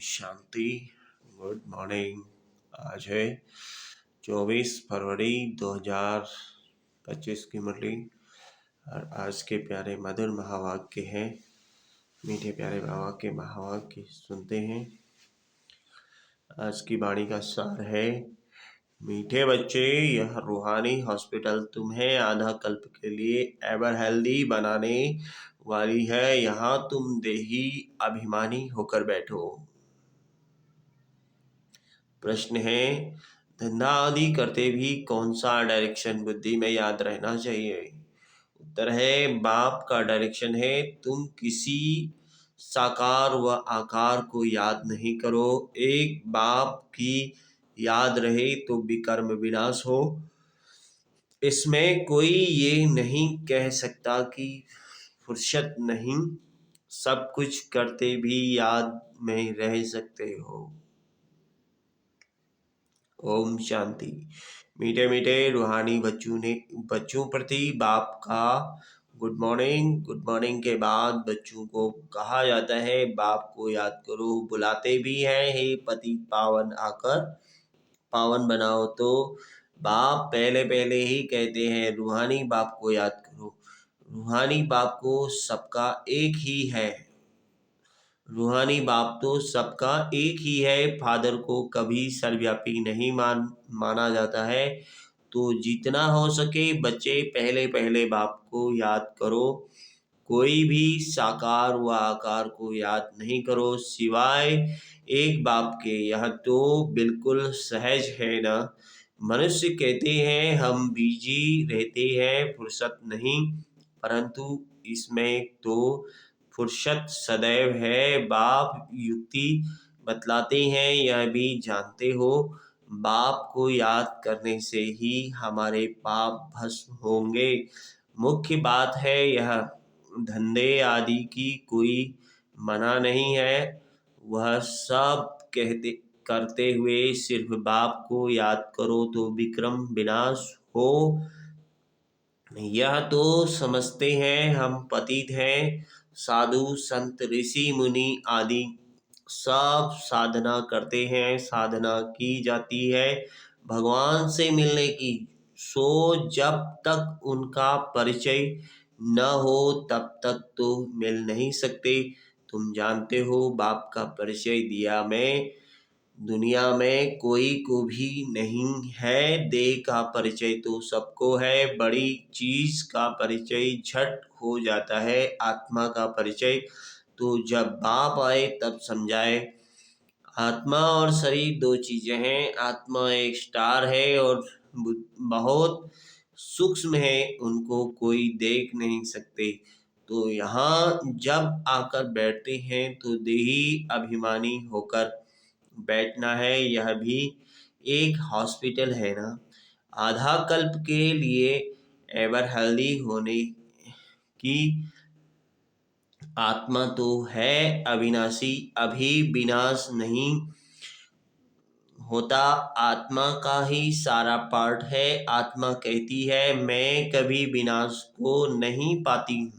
शांति। Good morning. आज है 24 फरवरी 2025 की मुरली और आज के प्यारे मधुर महावाक्य हैं। मीठे प्यारे महावाक्य महावाक्य सुनते हैं। आज की वाणी का सार है, मीठे बच्चे, यह रूहानी हॉस्पिटल तुम्हें आधा कल्प के लिए एवर हेल्दी बनाने वाली है। यहाँ तुम देही अभिमानी होकर बैठो। प्रश्न है, धंधा आदि करते भी कौन सा डायरेक्शन बुद्धि में याद रहना चाहिए? उत्तर है, बाप का डायरेक्शन है। तुम किसी साकार व आकार को याद नहीं करो। एक बाप की याद रहे तो विकर्म विनाश हो। इसमें कोई ये नहीं कह सकता कि फुर्सत नहीं, सब कुछ करते भी याद में रह सकते हो। ओम शांति। मीठे मीठे रूहानी बच्चों प्रति बाप का गुड मॉर्निंग। गुड मॉर्निंग के बाद बच्चों को कहा जाता है, बाप को याद करो। बुलाते भी हैं, हे पति पावन आकर पावन बनाओ। तो बाप पहले पहले ही कहते हैं, रूहानी बाप को याद करो। रूहानी बाप को सबका एक ही है। रूहानी बाप तो सबका एक ही है। फादर को कभी सर्वव्यापी नहीं माना जाता है। तो जितना हो सके बच्चे पहले पहले बाप को याद करो। कोई भी साकार व आकार को याद नहीं करो सिवाय एक बाप के। यह तो बिल्कुल सहज है ना। मनुष्य कहते हैं हम बिजी रहते हैं, फुर्सत नहीं, परंतु इसमें तो फुर्सत सदैव है। बाप युक्ति बतलाते हैं, यह भी जानते हो। बाप को याद करने से ही हमारे पाप भस्म होंगे। मुख्य बात है यह, धंधे आदि की कोई मना नहीं है। वह सब करते हुए सिर्फ बाप को याद करो तो विक्रम विनाश हो। यह तो समझते हैं हम पतित हैं। साधु संत ऋषि मुनि आदि सब साधना करते हैं, साधना की जाती है भगवान से मिलने की। सो जब तक उनका परिचय न हो तब तक तो मिल नहीं सकते। तुम जानते हो बाप का परिचय दिया मैं दुनिया में कोई को भी नहीं है। देह का परिचय तो सबको है, बड़ी चीज का परिचय झट हो जाता है। आत्मा का परिचय तो जब बाप आए तब समझाए। आत्मा और शरीर दो चीजें हैं। आत्मा एक स्टार है और बहुत सूक्ष्म है, उनको कोई देख नहीं सकते। तो यहाँ जब आकर बैठते हैं तो देही अभिमानी होकर बैठना है। यह भी एक हॉस्पिटल है ना। आधा कल्प के लिए एवर हेल्दी होने की आत्मा तो है अविनाशी, अभी विनाश नहीं होता। आत्मा का ही सारा पार्ट है। आत्मा कहती है मैं कभी विनाश को नहीं पाती हूँ।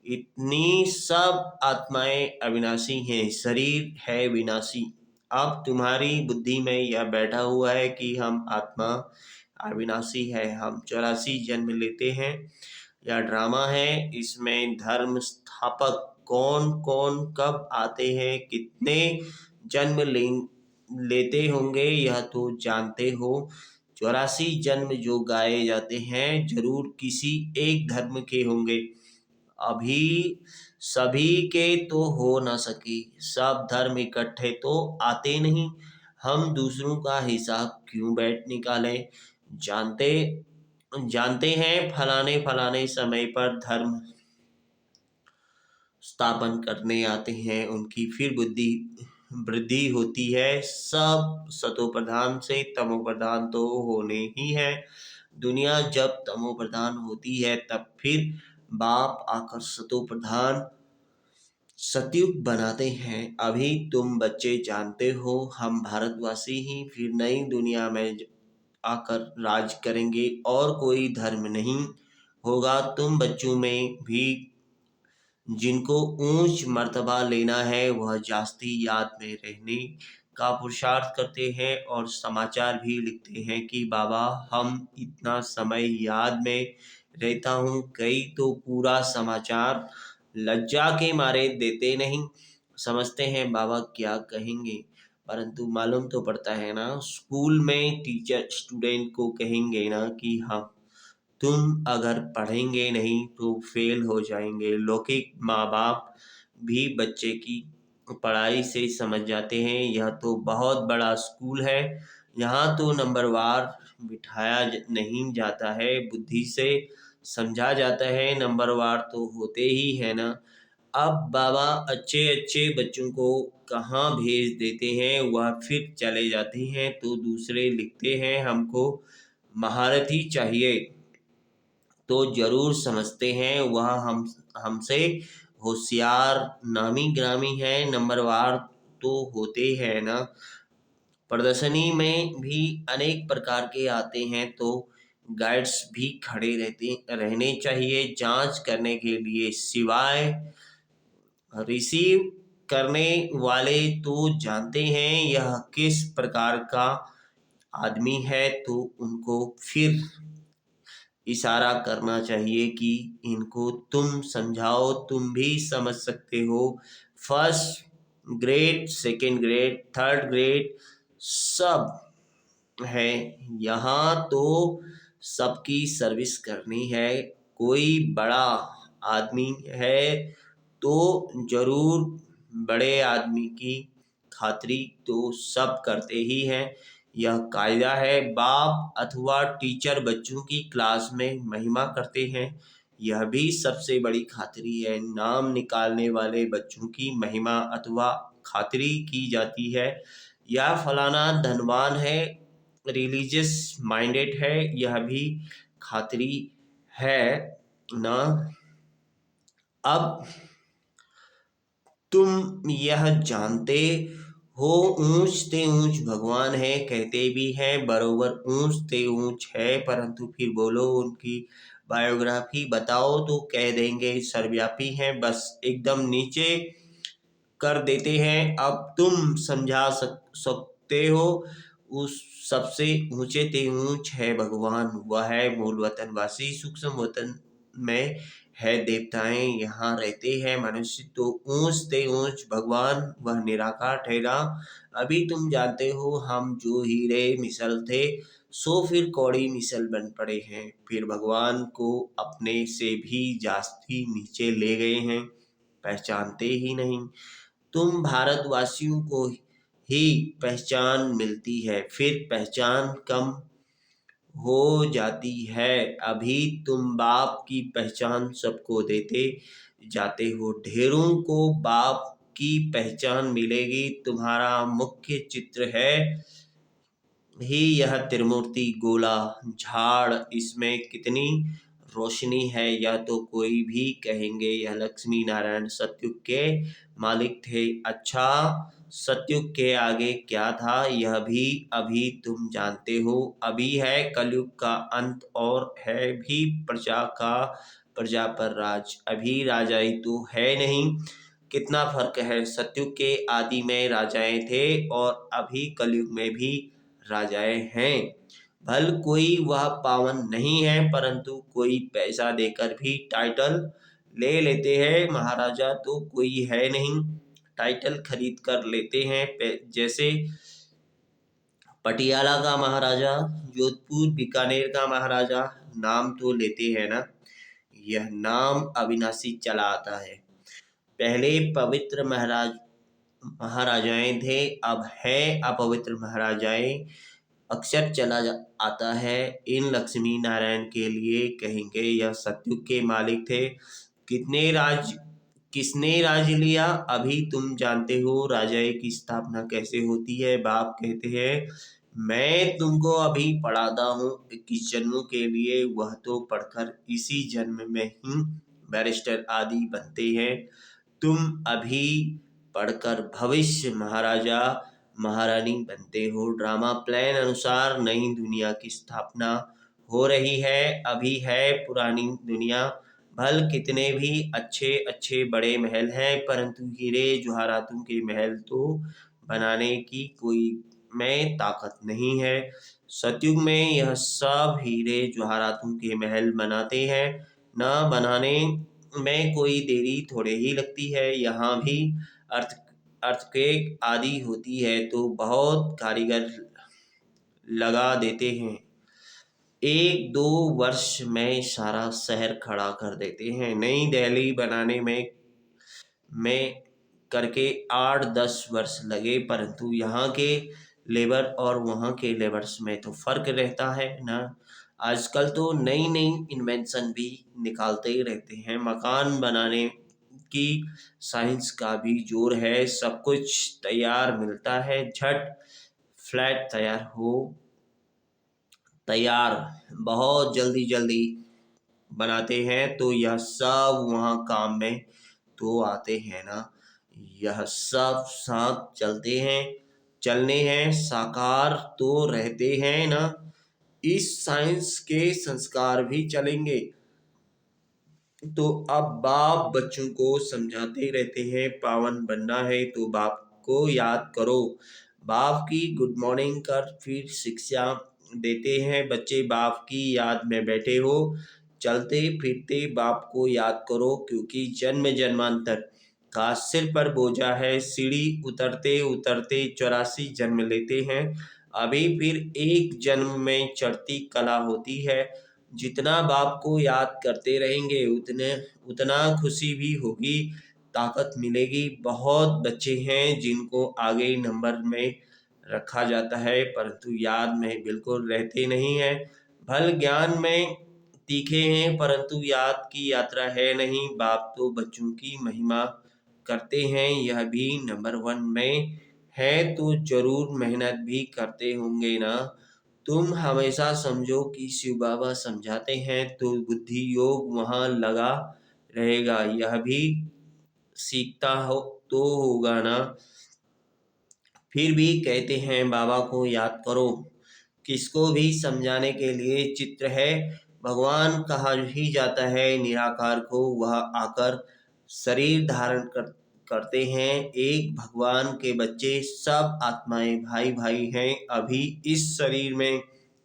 इतनी सब आत्माएं अविनाशी हैं, शरीर है विनाशी। अब तुम्हारी बुद्धि में यह बैठा हुआ है कि हम आत्मा अविनाशी है, हम 84 जन्म लेते हैं। यह ड्रामा है, इसमें धर्म स्थापक कौन कौन कब आते हैं, कितने जन्म लेते होंगे यह तो जानते हो। 84 जन्म जो गाए जाते हैं जरूर किसी एक धर्म के होंगे। अभी सभी के तो हो न सके, सब धर्म इकट्ठे तो आते नहीं। हम दूसरों का हिसाब क्यों बैठ निकालें। जानते जानते हैं फलाने फलाने समय पर धर्म स्थापन करने आते हैं, उनकी फिर बुद्धि वृद्धि होती है। सब सतो प्रधान से तमो प्रधान तो होने ही है। दुनिया जब तमो प्रधान होती है तब फिर बाप आकर सतो प्रधान सतयुग बनाते हैं। अभी तुम बच्चे जानते हो हम भारतवासी ही फिर नई दुनिया में आकर राज करेंगे और कोई धर्म नहीं होगा। तुम बच्चों में भी जिनको ऊंच मर्तबा लेना है वह जास्ती याद में रहने का पुरुषार्थ करते हैं और समाचार भी लिखते हैं कि बाबा हम इतना समय याद में रहता हूँ। कई तो पूरा समाचार लज्जा के मारे देते नहीं, समझते हैं बाबा क्या कहेंगे। परंतु मालूम तो पड़ता है ना, स्कूल में टीचर स्टूडेंट को कहेंगे ना कि हाँ तुम अगर पढ़ेंगे नहीं तो फेल हो जाएंगे। लौकिक माँ बाप भी बच्चे की पढ़ाई से समझ जाते हैं यह तो बहुत बड़ा स्कूल है, यहाँ तो नंबरवार बिठाया नहीं जाता है, बुद्धि से समझा जाता है, नंबरवार तो होते ही है ना। अब बाबा अच्छे अच्छे बच्चों को कहाँ भेज देते हैं, वह फिर चले जाते हैं तो दूसरे लिखते हैं हमको महारथी चाहिए। तो जरूर समझते हैं वह हमसे होशियार नामी ग्रामी है, नंबरवार तो होते हैं ना। प्रदर्शनी में भी अनेक प्रकार के आते हैं तो गाइड्स भी खड़े रहने चाहिए जांच करने के लिए। सिवाय रिसीव करने वाले तो जानते हैं यह किस प्रकार का आदमी है, तो उनको फिर इशारा करना चाहिए कि इनको तुम समझाओ, तुम भी समझ सकते हो। First grade, second grade, third grade सब है यहाँ, तो सबकी सर्विस करनी है। कोई बड़ा आदमी है तो जरूर बड़े आदमी की खातिरी तो सब करते ही हैं, यह कायदा है। बाप अथवा टीचर बच्चों की क्लास में महिमा करते हैं, यह भी सबसे बड़ी खातिरी है। नाम निकालने वाले बच्चों की महिमा अथवा खातिरी की जाती है। यह फलाना धनवान है, रिलीजियस माइंडेड है, यह भी खातिरी है ना। अब तुम यह जानते हो ऊंच ते ऊंच भगवान है, कहते भी हैं बरोबर ऊंच ते ऊंच है, परंतु फिर बोलो उनकी बायोग्राफी बताओ तो कह देंगे सर्वव्यापी हैं, बस एकदम नीचे कर देते हैं। अब तुम समझा सकते हो उस सबसे ऊंचे ते ऊंच है भगवान, वह है मूल वतन वासी, सूक्ष्म वतन में है देवताएं यहाँ रहते हैं मनुष्य, तो ऊंच ते ऊंच भगवान वह निराकार ठहरा। अभी तुम जानते हो हम जो हीरे मिसल थे सो फिर कौड़ी मिसल बन पड़े हैं, फिर भगवान को अपने से भी जास्ती नीचे ले गए हैं, पहचानते ही नहीं। तुम भारतवासियों को ही पहचान मिलती है, फिर पहचान कम हो जाती है। अभी तुम बाप की पहचान सबको देते जाते हो, ढेरों को बाप की पहचान मिलेगी। तुम्हारा मुख्य चित्र है ही यह त्रिमूर्ति गोला झाड़, इसमें कितनी रोशनी है, या तो कोई भी कहेंगे यह लक्ष्मी नारायण सतयुग के मालिक थे। अच्छा सतयुग के आगे क्या था यह भी अभी तुम जानते हो, अभी है कलयुग का अंत और है भी प्रजा पर राज, अभी राजाई तो है नहीं। कितना फर्क है, सतयुग के आदि में राजाएं थे और अभी कलयुग में भी राजाएं हैं। भल कोई वह पावन नहीं है, परंतु कोई पैसा देकर भी टाइटल ले लेते हैं, महाराजा तो कोई है नहीं, टाइटल खरीद कर लेते हैं। जैसे पटियाला का महाराजा, जोधपुर बीकानेर का महाराजा, नाम तो लेते हैं ना, यह नाम अविनाशी चला आता है। पहले पवित्र महाराजाएं थे, अब है अपवित्र महाराजाएं, अक्सर आता है। इन लक्ष्मी नारायण के लिए कहेंगे यह सतयुग के मालिक थे। कितने राज किसने राज लिया अभी तुम जानते हो, राजाए की स्थापना कैसे होती है। बाप कहते हैं मैं तुमको अभी पढ़ाता हूँ 21 जन्मों के लिए, वह तो पढ़कर इसी जन्म में ही बैरिस्टर आदि बनते हैं। तुम अभी पढ़कर भविष्य महाराजा महारानी बनते हो। ड्रामा प्लान अनुसार नई दुनिया की स्थापना हो रही है, अभी है पुरानी दुनिया, भल कितने भी अच्छे अच्छे बड़े महल हैं, परंतु हीरे जवाहरातों के महल तो बनाने की कोई में ताकत नहीं है। सतयुग में यह सब हीरे जवाहरातों के महल बनाते हैं, न बनाने में कोई देरी थोड़े ही लगती है। यहाँ भी अर्थ अर्थक्वेक आदि होती है तो बहुत कारीगर लगा देते हैं, 1-2 वर्ष में सारा शहर खड़ा कर देते हैं। नई दिल्ली बनाने में करके 8-10 वर्ष लगे, परंतु यहाँ के लेबर और वहाँ के लेबर्स में तो फर्क रहता है ना। आजकल तो नई नई इन्वेंशन भी निकालते ही रहते हैं। मकान बनाने की साइंस का भी जोर है, सब कुछ तैयार मिलता है, झट फ्लैट तैयार बहुत जल्दी जल्दी बनाते हैं। तो यह सब वहाँ काम में तो आते हैं ना। यह सब साथ चलने हैं, साकार तो रहते हैं ना। इस साइंस के संस्कार भी चलेंगे। तो अब बाप बच्चों को समझाते रहते हैं, पावन बनना है तो बाप को याद करो। बाप की गुड मॉर्निंग कर फिर शिक्षा देते हैं। बच्चे बाप की याद में बैठे हो, चलते फिरते बाप को याद करो, क्योंकि जन्म जन्मांतर का सिर पर बोझा है। सीढ़ी उतरते उतरते 84 जन्म लेते हैं, अभी फिर एक जन्म में चढ़ती कला होती है। जितना बाप को याद करते रहेंगे उतना खुशी भी होगी, ताकत मिलेगी। बहुत बच्चे हैं जिनको आगे नंबर में रखा जाता है, परंतु याद में बिल्कुल रहते नहीं हैं। भल ज्ञान में तीखे हैं, परंतु याद की यात्रा है नहीं। बाप तो बच्चों की महिमा करते हैं, यह भी नंबर 1 में है, तो जरूर मेहनत भी करते होंगे ना। तुम हमेशा समझो कि शिव बाबा समझाते हैं तो बुद्धि योग वहाँ लगा रहेगा, यह भी सीखता हो तो होगा ना। फिर भी कहते हैं बाबा को याद करो, किसको भी समझाने के लिए चित्र है। भगवान कहा ही जाता है निराकार को, वह आकर शरीर धारण करते हैं। एक भगवान के बच्चे सब आत्माएं भाई भाई हैं, अभी इस शरीर में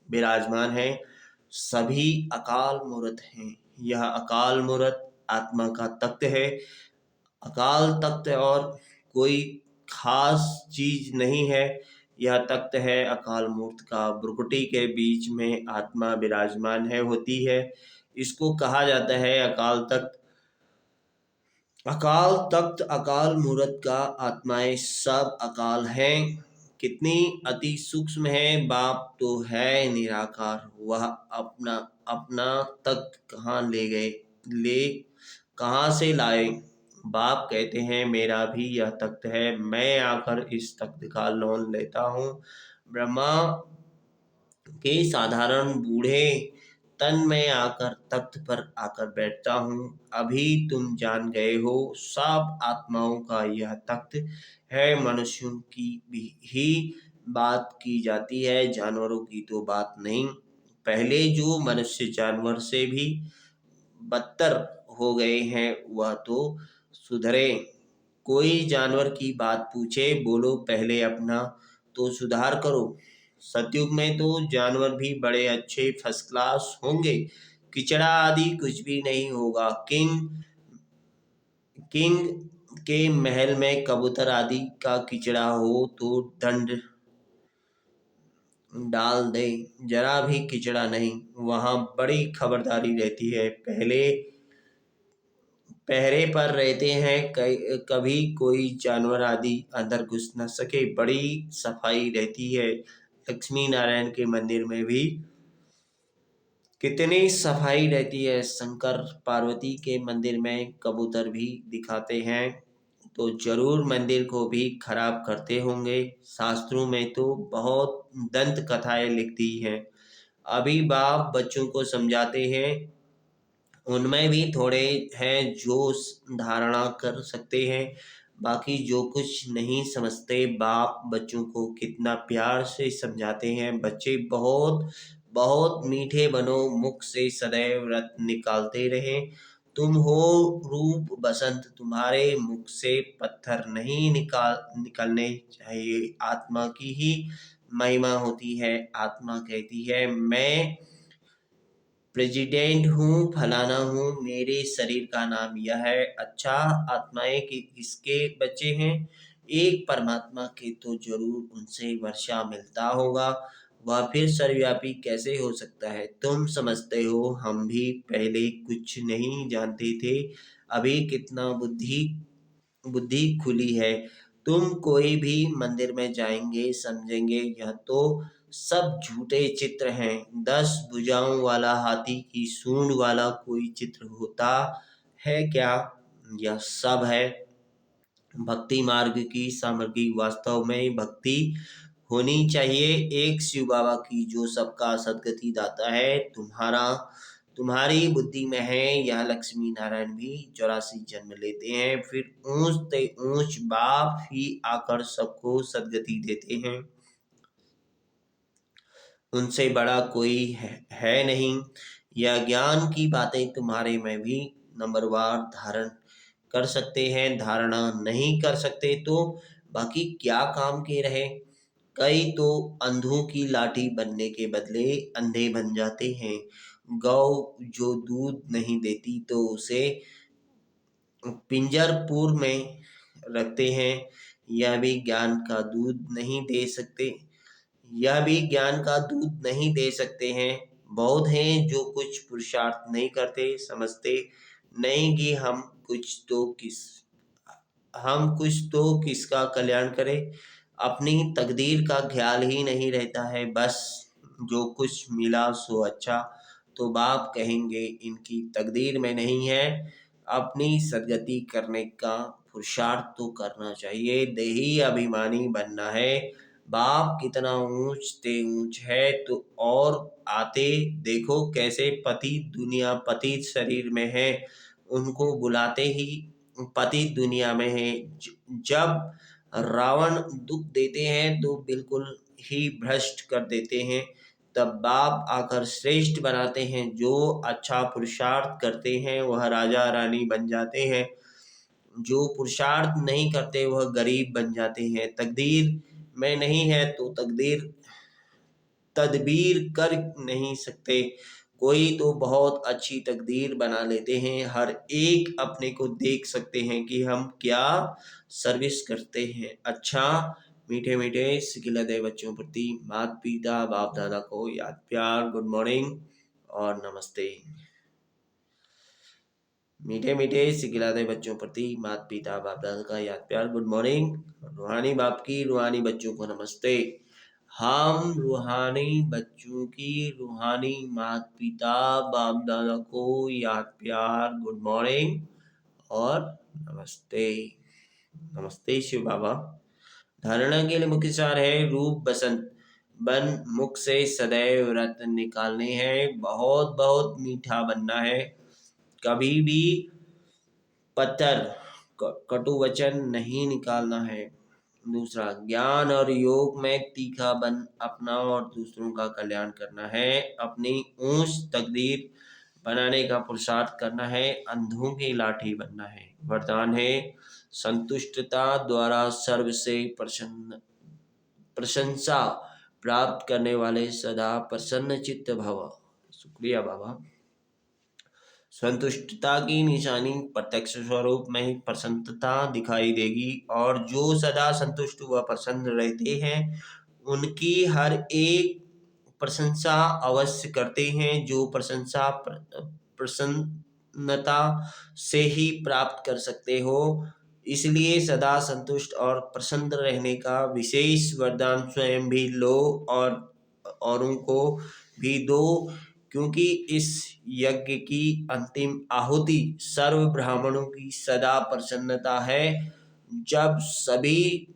विराजमान हैं। सभी अकाल मूर्त हैं। यह अकाल मूर्त आत्मा का तख्त है। अकाल तख्त और कोई खास चीज नहीं है, यह तख्त है अकाल मूर्त का। भ्रुकुटी के बीच में आत्मा विराजमान है होती है, इसको कहा जाता है अकाल तख्त। अकाल तख्त अकाल मूर्त का आत्माएं सब अकाल हैं। कितनी अति सूक्ष्म है, बाप तो है निराकार, वह अपना अपना तख्त कहाँ ले गए, ले कहाँ से लाए। बाप कहते हैं मेरा भी यह तख्त है, मैं आकर इस तख्त का लोन लेता हूँ। ब्रह्मा के साधारण बूढ़े तन में आकर तख्त पर आकर बैठता हूँ। अभी तुम जान गए हो, सब आत्माओं का यह तख्त है। मनुष्यों की भी ही बात की जाती है, जानवरों की तो बात नहीं। पहले जो मनुष्य जानवर से भी बदतर हो गए हैं वह तो सुधरे। कोई जानवर की बात पूछे, बोलो पहले अपना तो सुधार करो। सतयुग में तो जानवर भी बड़े अच्छे फर्स्ट क्लास होंगे, किचड़ा आदि कुछ भी नहीं होगा। किंग के महल में कबूतर आदि का किचड़ा हो तो दंड डाल दे, जरा भी किचड़ा नहीं। वहां बड़ी खबरदारी रहती है, पहरे पर रहते हैं, कभी कोई जानवर आदि अंदर घुस न सके। बड़ी सफाई रहती है। लक्ष्मी नारायण के मंदिर में भी कितनी सफाई रहती है। शंकर पार्वती के मंदिर में कबूतर भी दिखाते हैं, तो जरूर मंदिर को भी खराब करते होंगे। शास्त्रों में तो बहुत दंत कथाएं लिखती हैं। अभी बाप बच्चों को समझाते हैं, उनमें भी थोड़े हैं जो धारणा कर सकते हैं, बाकी जो कुछ नहीं समझते। बाप बच्चों को कितना प्यार से समझाते हैं, बच्चे बहुत बहुत मीठे बनो, मुख से सदैव रत्न निकालते रहें। तुम हो रूप बसंत, तुम्हारे मुख से पत्थर नहीं निकलने चाहिए। आत्मा की ही महिमा होती है। आत्मा कहती है मैं प्रेसिडेंट हूँ, फलाना हूँ, मेरे शरीर का नाम यह है। अच्छा, आत्माएं किसके बच्चे हैं? एक परमात्मा के, तो जरूर उनसे वर्षा मिलता होगा। वह फिर सर्वव्यापी कैसे हो सकता है? तुम समझते हो, हम भी पहले कुछ नहीं जानते थे, अभी कितना बुद्धि बुद्धि खुली है। तुम कोई भी मंदिर में जाएंगे, समझेंगे यह तो सब झूठे चित्र हैं। 10 भुजाओं वाला हाथी की सूंड वाला कोई चित्र होता है क्या? यह सब है भक्ति मार्ग की सामग्री। वास्तव में भक्ति होनी चाहिए एक शिव बाबा की, जो सबका सदगति दाता है। तुम्हारी बुद्धि में है। यह लक्ष्मी नारायण भी 84 जन्म लेते हैं, फिर ऊंच ते ऊंच बाप ही आकर सबको सदगति देते हैं। उनसे बड़ा कोई है नहीं। यह ज्ञान की बातें तुम्हारे में भी नंबरवार धारण कर सकते हैं। धारणा नहीं कर सकते तो बाकी क्या काम के रहे? कई तो अंधों की लाठी बनने के बदले अंधे बन जाते हैं। गौ जो दूध नहीं देती तो उसे पिंजरपुर में रखते हैं। यह भी ज्ञान का दूध नहीं दे सकते। यह भी ज्ञान का दूध नहीं दे सकते हैं। बहुत हैं जो कुछ पुरुषार्थ नहीं करते, समझते नहीं कि हम कुछ तो किसका कल्याण करें। अपनी तकदीर का ख्याल ही नहीं रहता है, बस जो कुछ मिला सो अच्छा। तो बाप कहेंगे इनकी तकदीर में नहीं है। अपनी सदगति करने का पुरुषार्थ तो करना चाहिए। देही अभिमानी बनना है। बाप कितना ऊंच ते ऊंच है, तो और आते देखो कैसे पति शरीर में है, उनको बुलाते ही पति दुनिया में है। जब रावण दुख देते हैं तो बिल्कुल ही भ्रष्ट कर देते हैं, तब बाप आकर श्रेष्ठ बनाते हैं। जो अच्छा पुरुषार्थ करते हैं वह राजा रानी बन जाते हैं। जो पुरुषार्थ नहीं करते वह गरीब बन जाते हैं। तकदीर में नहीं है तो तदबीर कर नहीं सकते। कोई तो बहुत अच्छी तकदीर बना लेते हैं। हर एक अपने को देख सकते हैं कि हम क्या सर्विस करते हैं। अच्छा, मीठे मीठे सिखिलते बच्चों प्रति माता पिता बाप दादा को याद प्यार, गुड मॉर्निंग और नमस्ते। मीठे मीठे सिखिलाते बच्चों प्रति माता पिता बाप दादा का याद प्यार, गुड मॉर्निंग। रूहानी बाप की रूहानी बच्चों को नमस्ते। हम रूहानी बच्चों की रूहानी माता पिता बाप दादा को याद प्यार, गुड मॉर्निंग और नमस्ते। नमस्ते शिव बाबा। धारणा के लिए मुख्य सार है रूप बसंत बन, मुख से सदैव रत्न निकालने हैं। बहुत बहुत मीठा बनना है, कभी भी पत्थर कटु वचन नहीं निकालना है। दूसरा, ज्ञान और योग में तीखा बन अपना और दूसरों का कल्याण करना है। अपनी ऊंच तकदीर बनाने का पुरुषार्थ करना है। अंधों की लाठी बनना है। वरदान है संतुष्टता द्वारा सर्व से प्रशंसा प्राप्त करने वाले सदा प्रसन्न चित्त भव। शुक्रिया बाबा। संतुष्टता की निशानी प्रत्यक्ष स्वरूप में ही प्रसन्नता दिखाई देगी, और जो सदा संतुष्ट व प्रसन्न रहते हैं उनकी हर एक प्रशंसा अवश्य करते हैं। जो प्रशंसा प्रसन्नता से ही प्राप्त कर सकते हो। इसलिए सदा संतुष्ट और प्रसन्न रहने का विशेष वरदान स्वयं भी लो और औरों को भी दो, क्योंकि इस यज्ञ की अंतिम आहुति सर्व ब्राह्मणों की सदा प्रसन्नता है। जब सभी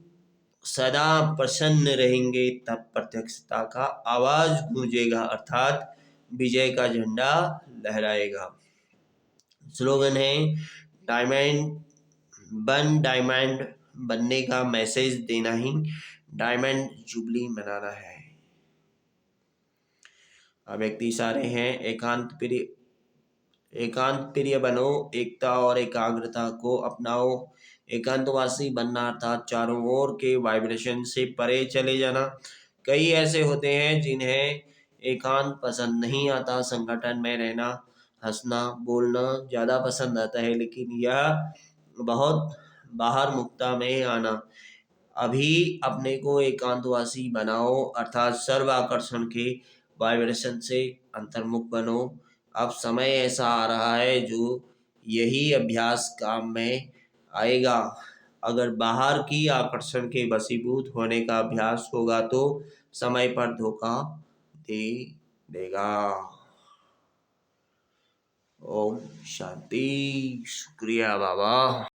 सदा प्रसन्न रहेंगे तब प्रत्यक्षता का आवाज गूंजेगा, अर्थात विजय का झंडा लहराएगा। स्लोगन है डायमंड बनने का मैसेज देना ही डायमंड जुबली मनाना है। अब व्यक्ति सारे हैं एकांत प्रिय एकांत प्रिय बनो, एकता और एकाग्रता को अपनाओ। एकांतवासी बनना अर्थात चारों ओर के वाइब्रेशन से परे चले जाना। कई ऐसे होते हैं जिन्हें एकांत पसंद नहीं आता, संगठन में रहना, हंसना बोलना ज़्यादा पसंद आता है, लेकिन यह बहुत बाहर मुक्ता में आना। अभी अपने को एकांतवासी बनाओ अर्थात सर्व आकर्षण के वाइब्रेशन से अंतर्मुख बनो। अब समय ऐसा आ रहा है जो यही अभ्यास काम में आएगा। अगर बाहर की आकर्षण के वशीभूत होने का अभ्यास होगा तो समय पर धोखा दे देगा। ओम शांति। शुक्रिया बाबा।